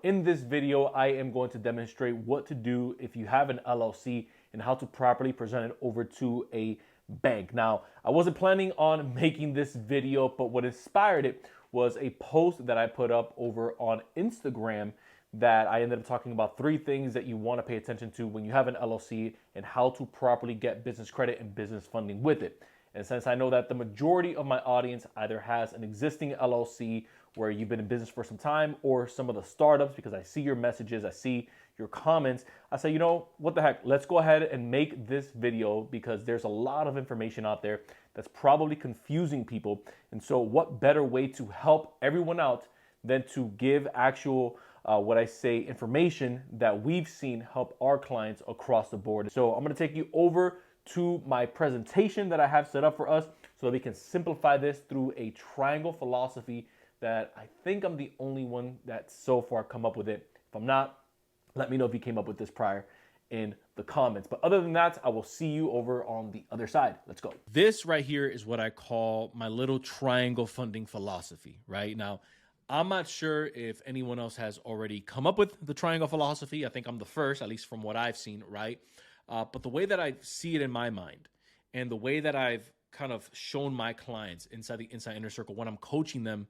In this video, I am going to demonstrate what to do if you have an LLC and how to properly present it over to a bank. Now, I wasn't planning on making this video, but what inspired it was a post that I put up over on Instagram that I ended up talking about 3 things that you want to pay attention to when you have an LLC and how to properly get business credit and business funding with it. And since I know that the majority of my audience either has an existing LLC where you've been in business for some time or some of the startups, because I see your messages, I see your comments, I say, you know, what the heck, let's go ahead and make this video because there's a lot of information out there that's probably confusing people. And so what better way to help everyone out than to give actual what I say information that we've seen help our clients across the board. So I'm going to take you over to my presentation that I have set up for us so that we can simplify this through a triangle philosophy that I think I'm the only one that so far come up with it. If I'm not, let me know if you came up with this prior in the comments. But other than that, I will see you over on the other side. Let's go. This right here is what I call my little triangle funding philosophy, right? Now, I'm not sure if anyone else has already come up with the triangle philosophy. I think I'm the first, at least from what I've seen, right? But the way that I see it in my mind and the way that I've kind of shown my clients inside the Inside Inner Circle when I'm coaching them,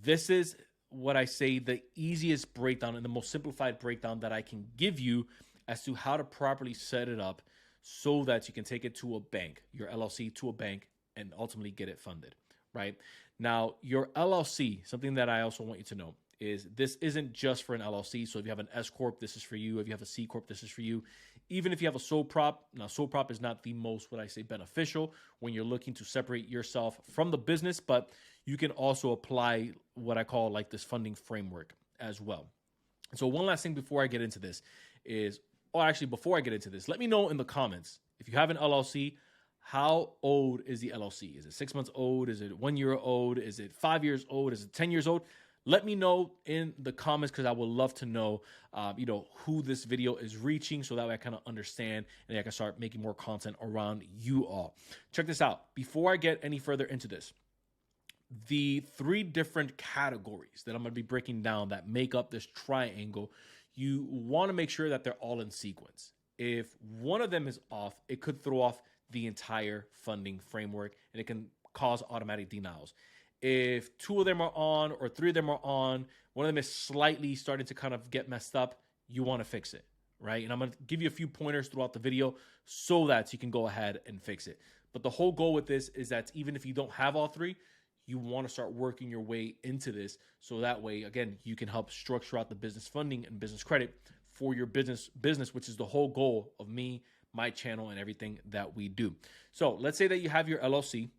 this is what I say the easiest breakdown and the most simplified breakdown that I can give you as to how to properly set it up so that you can take it to a bank, your LLC to a bank, and ultimately get it funded, right? Now, your LLC, something that I also want you to know, is this isn't just for an LLC. So if you have an S Corp, this is for you. If you have a C Corp, this is for you. Even if you have a sole prop, now sole prop is not the most, what I say, beneficial when you're looking to separate yourself from the business, but you can also apply what I call like this funding framework as well. So one last thing before I get into this is, before I get into this, let me know in the comments, if you have an LLC, how old is the LLC? Is it 6 months old? Is it 1 year old? Is it 5 years old? Is it 10 years old? Let me know in the comments because I would love to know, who this video is reaching so that way I kind of understand and I can start making more content around you all. Check this out. Before I get any further into this, the 3 different categories that I'm going to be breaking down that make up this triangle, you want to make sure that they're all in sequence. If one of them is off, it could throw off the entire funding framework and it can cause automatic denials. If 2 of them are on or 3 of them are on, one of them is slightly starting to kind of get messed up, you want to fix it, right? And I'm going to give you a few pointers throughout the video so that you can go ahead and fix it. But the whole goal with this is that even if you don't have all 3, you want to start working your way into this so that way, again, you can help structure out the business funding and business credit for your business, which is the whole goal of me, my channel, and everything that we do. So let's say that you have your LLC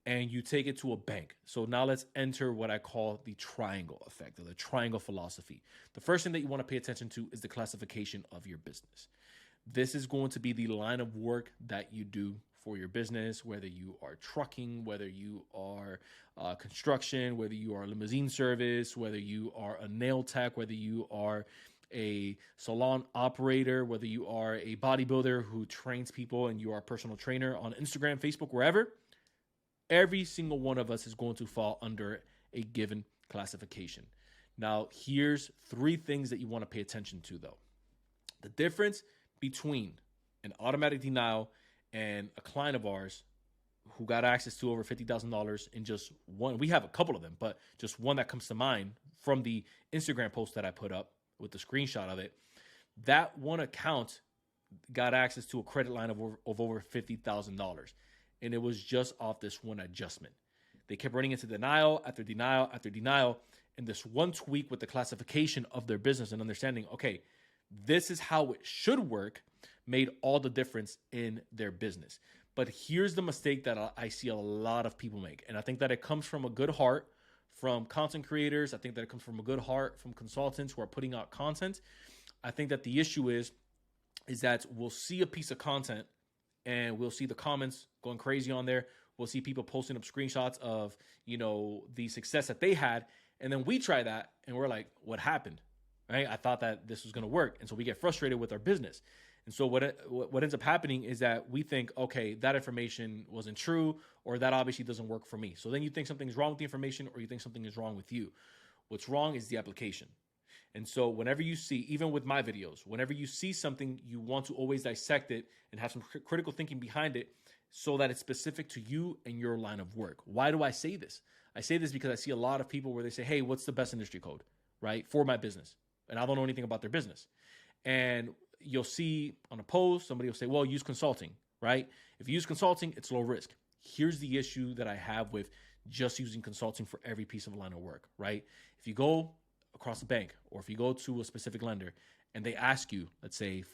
and you take it to a bank. So now let's enter what I call the triangle effect or the triangle philosophy. The first thing that you want to pay attention to is the classification of your business. This is going to be the line of work that you do for your business, whether you are trucking, whether you are construction, whether you are limousine service, whether you are a nail tech, whether you are a salon operator, whether you are a bodybuilder who trains people and you are a personal trainer on Instagram, Facebook, wherever. Every single one of us is going to fall under a given classification. Now, here's 3 things that you want to pay attention to, though. The difference between an automatic denial and a client of ours who got access to over $50,000 in just one. We have a couple of them, but just one that comes to mind from the Instagram post that I put up with the screenshot of it. That one account got access to a credit line of over $50,000. And it was just off this one adjustment. They kept running into denial after denial after denial. And this one tweak with the classification of their business and understanding, okay, this is how it should work, made all the difference in their business. But here's the mistake that I see a lot of people make. And I think that it comes from a good heart from content creators. I think that it comes from a good heart from consultants who are putting out content. I think that the issue is that we'll see a piece of content and we'll see the comments going crazy on there. We'll see people posting up screenshots of, the success that they had. And then we try that and we're like, what happened? Right? I thought that this was going to work. And so we get frustrated with our business. And so what ends up happening is that we think, okay, that information wasn't true, or that obviously doesn't work for me. So then you think something's wrong with the information, or you think something is wrong with you. What's wrong is the application. And so whenever you see, even with my videos, whenever you see something, you want to always dissect it and have some critical thinking behind it so that it's specific to you and your line of work. Why do I say this? I say this because I see a lot of people where they say, hey, what's the best industry code, right, for my business? And I don't know anything about their business. And you'll see on a post, somebody will say, well, use consulting, right? If you use consulting, it's low risk. Here's the issue that I have with just using consulting for every piece of line of work, right? If you go across the bank or if you go to a specific lender and they ask you, let's say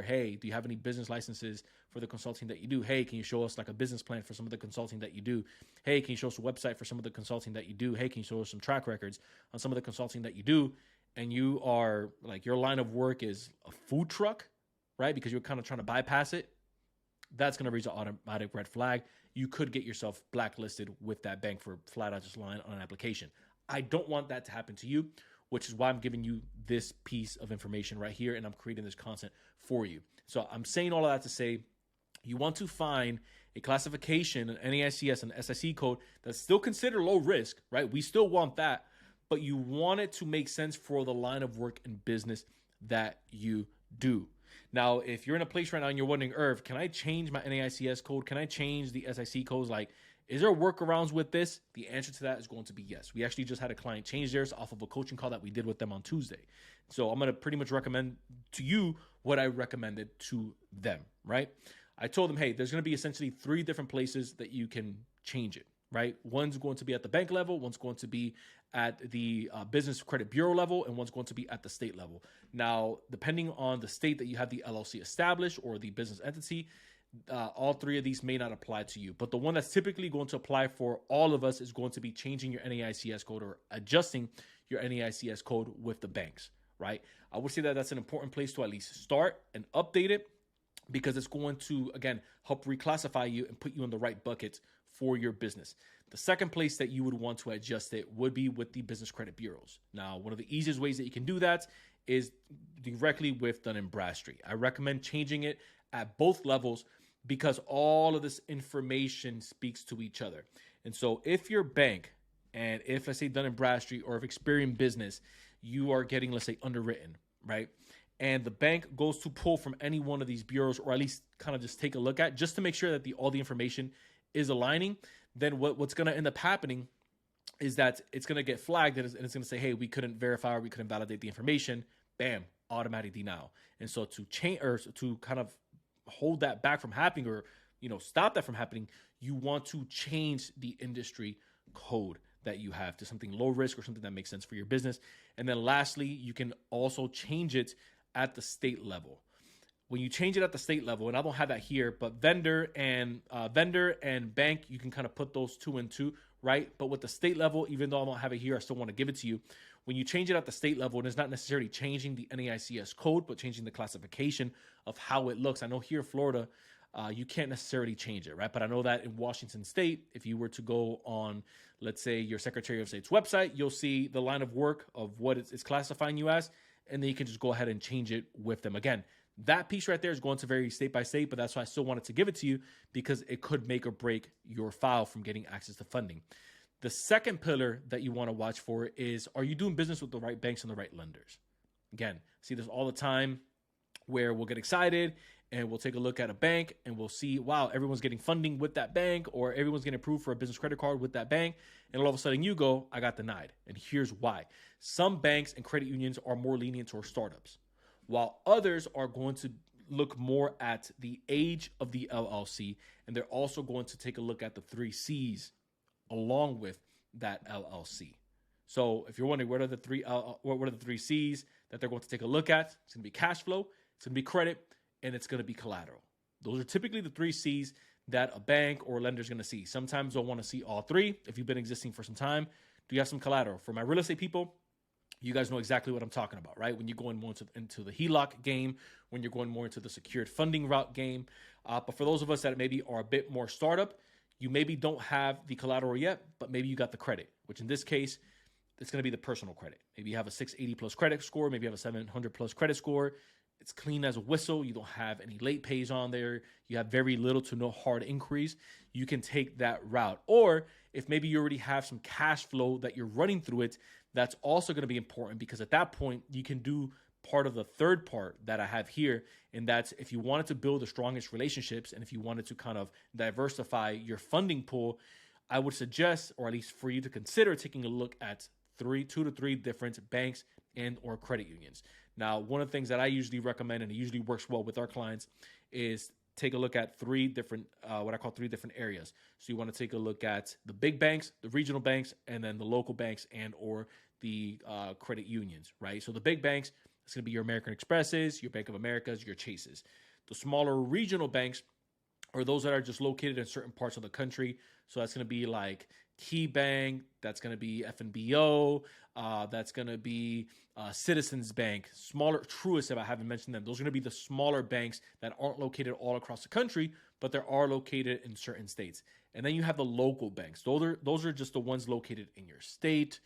hey, do you have any business licenses for the consulting that you do? Hey, can you show us like a business plan for some of the consulting that you do? Hey, can you show us a website for some of the consulting that you do? Hey, can you show us some track records on some of the consulting that you do? And you are like, your line of work is a food truck, right? Because you're kind of trying to bypass it. That's going to raise an automatic red flag. You could get yourself blacklisted with that bank for flat out just lying on an application. I don't want that to happen to you, which is why I'm giving you this piece of information right here, and I'm creating this content for you. So I'm saying all of that to say, you want to find a classification, an NAICS, and SIC code that's still considered low risk, right? We still want that, but you want it to make sense for the line of work and business that you do. Now, if you're in a place right now and you're wondering, Irv, can I change my NAICS code? Can I change the SIC codes? Like, is there workarounds with this? The answer to that is going to be yes. We actually just had a client change theirs off of a coaching call that we did with them on Tuesday. So I'm going to pretty much recommend to you what I recommended to them, right? I told them, hey, there's going to be essentially 3 different places that you can change it, right? One's going to be at the bank level, one's going to be at the business credit bureau level, and one's going to be at the state level. Now, depending on the state that you have the LLC established or the business entity, all 3 of these may not apply to you. But the one that's typically going to apply for all of us is going to be changing your NAICS code or adjusting your NAICS code with the banks, right? I would say that that's an important place to at least start and update it, because it's going to, again, help reclassify you and put you in the right buckets for your business. The second place that you would want to adjust it would be with the business credit bureaus. Now, one of the easiest ways that you can do that is directly with Dun & Bradstreet. I recommend changing it at both levels because all of this information speaks to each other. And so if your bank, and if, let's say, Dun & Bradstreet or if Experian Business, you are getting, let's say, underwritten, right? And the bank goes to pull from any one of these bureaus, or at least kind of just take a look at, just to make sure that all the information is aligning, then what's going to end up happening is that it's going to get flagged and it's going to say, hey, we couldn't verify or we couldn't validate the information. Bam, automatic denial. And so to change or to kind of hold that back from happening, or stop that from happening, you want to change the industry code that you have to something low risk or something that makes sense for your business. And then lastly, you can also change it at the state level. When you change it at the state level, and I don't have that here, but vendor and bank, you can kind of put those 2 and 2, right? But with the state level, even though I don't have it here, I still want to give it to you. When you change it at the state level, and it's not necessarily changing the NAICS code, but changing the classification of how it looks. I know here in Florida, you can't necessarily change it, right? But I know that in Washington State, if you were to go on, let's say, your Secretary of State's website, you'll see the line of work of what it's classifying you as, and then you can just go ahead and change it with them. Again, that piece right there is going to vary state by state, but that's why I still wanted to give it to you, because it could make or break your file from getting access to funding. The second pillar that you want to watch for is, are you doing business with the right banks and the right lenders? Again, see this all the time where we'll get excited and we'll take a look at a bank and we'll see, wow, everyone's getting funding with that bank, or everyone's getting approved for a business credit card with that bank. And all of a sudden you go, I got denied. And here's why. Some banks and credit unions are more lenient towards startups, while others are going to look more at the age of the LLC. And they're also going to take a look at the 3 C's along with that LLC. So if you're wondering what are the 3 C's that they're going to take a look at, it's going to be cash flow, it's going to be credit, and it's going to be collateral. Those are typically the 3 C's that a bank or lender is going to see. Sometimes they'll want to see all 3. If you've been existing for some time, do you have some collateral? For my real estate people, you guys know exactly what I'm talking about, right? When you're going more into the HELOC game, when you're going more into the secured funding route game. But for those of us that maybe are a bit more startup, you maybe don't have the collateral yet, but maybe you got the credit, which in this case, it's going to be the personal credit. Maybe you have a 680 plus credit score. Maybe you have a 700 plus credit score. It's clean as a whistle. You don't have any late pays on there. You have very little to no hard inquiries. You can take that route. Or if maybe you already have some cash flow that you're running through it, That's also going to be important because at that point, you can do part of the third part that I have here. And that's if you wanted to build the strongest relationships and if you wanted to kind of diversify your funding pool, I would suggest, or at least for you to consider, taking a look at two to three different banks and or credit unions. Now, one of the things that I usually recommend, and it usually works well with our clients, is take a look at three different, what I call three different areas. So you want to take a look at the big banks, the regional banks, and then the local banks and or the credit unions, right? So the big banks, it's going to be your American Expresses, your Bank of Americas, your Chases. The smaller regional banks or those that are just located in certain parts of the country. So that's going to be like Key Bank, that's going to be FNBO, that's going to be Citizens Bank, smaller, Truist, if I haven't mentioned them. Those are going to be the smaller banks that aren't located all across the country, but they are located in certain states. And then you have the local banks. Those are just the ones located in your state.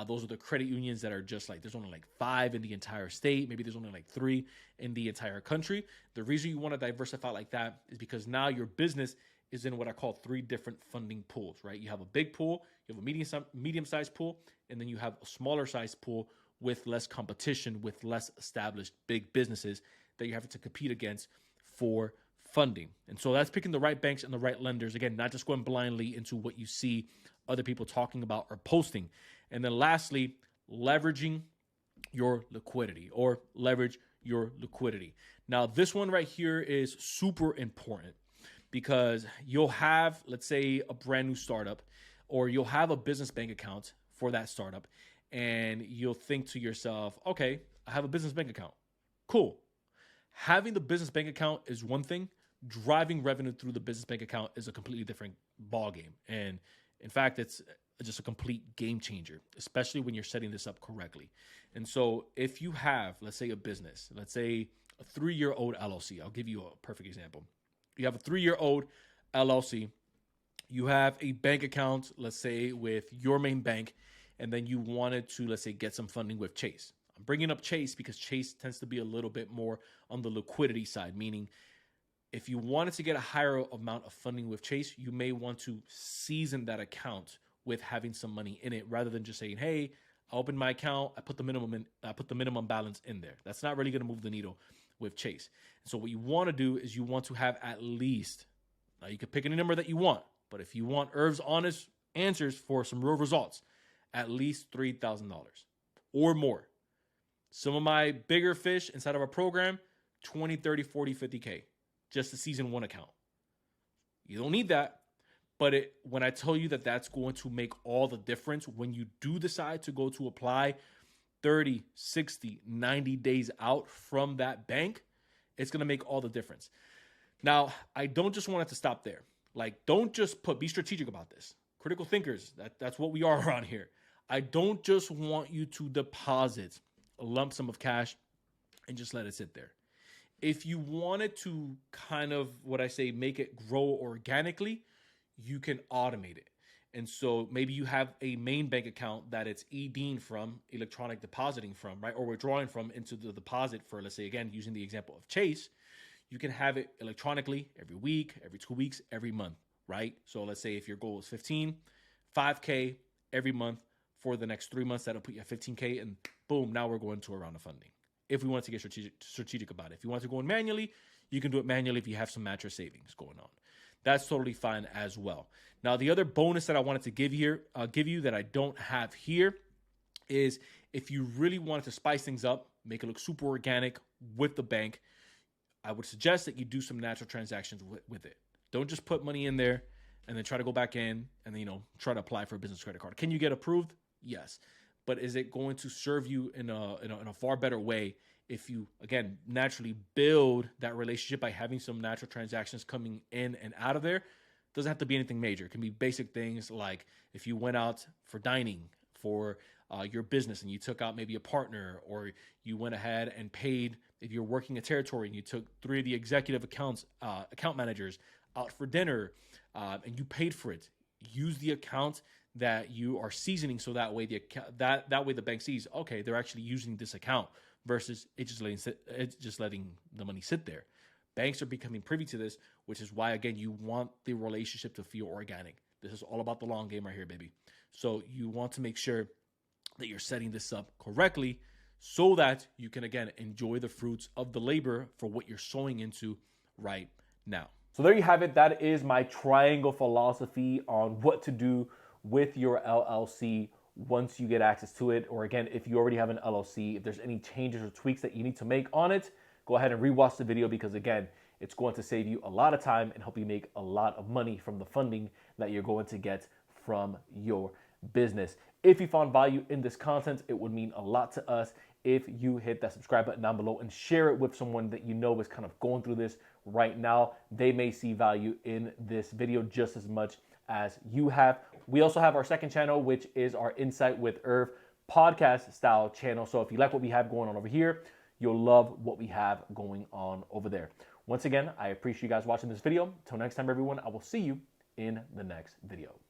Those are the credit unions that are just like, there's only like 5 in the entire state. Maybe there's only like 3 in the entire country. The reason you want to diversify like that is because now your business is in what I call 3 different funding pools, right? You have a big pool, you have a medium-sized pool, and then you have a smaller sized pool with less competition, with less established big businesses that you have to compete against for funding. And so that's picking the right banks and the right lenders. Again, not just going blindly into what you see other people talking about or posting. And then lastly, leveraging your liquidity or leverage your liquidity. Now, this one right here is super important because you'll have, let's say, a brand new startup, or you'll have a business bank account for that startup, and you'll think to yourself, okay, I have a business bank account. Cool. Having the business bank account is one thing. Driving revenue through the business bank account is a completely different ballgame. And in fact, it's just a complete game changer, especially when you're setting this up correctly. And so if you have, let's say, a business, let's say a 3-year-old LLC, I'll give you a perfect example. You have a 3-year-old LLC, you have a bank account, let's say with your main bank, and then you wanted to, let's say, get some funding with Chase. I'm bringing up Chase because Chase tends to be a little bit more on the liquidity side, meaning if you wanted to get a higher amount of funding with Chase, you may want to season that account with having some money in it rather than just saying, hey, I opened my account, I put the minimum balance in there. That's not really going to move the needle with Chase. So what you want to do is you want to have at least, now you can pick any number that you want, but if you want Irv's honest answers for some real results, at least $3,000 or more. Some of my bigger fish inside of our program, 20, 30, 40, 50K, just to season one account. You don't need that, but when I tell you that that's going to make all the difference when you do decide to go to apply 30, 60, 90 days out from that bank, it's going to make all the difference. Now, I don't just want it to stop there. Like, don't just be strategic about this. Critical thinkers, that's what we are around here. I don't just want you to deposit a lump sum of cash and just let it sit there. If you wanted to kind of, what I say, make it grow organically, you can automate it. And so maybe you have a main bank account that it's EDing from, electronic depositing from, right? Or withdrawing from into the deposit for, let's say, again, using the example of Chase, you can have it electronically every week, every 2 weeks, every month, right? So let's say if your goal is 15, 5K every month for the next 3 months, that'll put you at 15K, and boom, now we're going to a round of funding. If we want to get strategic about it. If you want to go in manually, you can do it manually if you have some mattress savings going on. That's totally fine as well. Now, the other bonus that I wanted to give you that I don't have here is if you really wanted to spice things up, make it look super organic with the bank, I would suggest that you do some natural transactions with it. Don't just put money in there and then try to go back in and then, try to apply for a business credit card. Can you get approved? Yes. But is it going to serve you in a far better way if you, again, naturally build that relationship by having some natural transactions coming in and out of there? Doesn't have to be anything major. It can be basic things like if you went out for dining for your business and you took out maybe a partner, or you went ahead and paid, if you're working a territory and you took 3 of the executive account managers out for dinner and you paid for it. Use the account that you are seasoning so that way that way the bank sees, okay, they're actually using this account versus it's just letting the money sit there. Banks are becoming privy to this, which is why, again, you want the relationship to feel organic. This is all about the long game right here, baby. So you want to make sure that you're setting this up correctly so that you can, again, enjoy the fruits of the labor for what you're sowing into right now. So there you have it. That is my triangle philosophy on what to do with your LLC once you get access to it. Or again, if you already have an LLC, if there's any changes or tweaks that you need to make on it, go ahead and rewatch the video because again, it's going to save you a lot of time and help you make a lot of money from the funding that you're going to get from your business. If you found value in this content, it would mean a lot to us if you hit that subscribe button down below and share it with someone that you know is kind of going through this right now. They may see value in this video just as much as you have. We also have our second channel, which is our Insight with Irv podcast style channel. So if you like what we have going on over here, you'll love what we have going on over there. Once again, I appreciate you guys watching this video. Until next time, everyone, I will see you in the next video.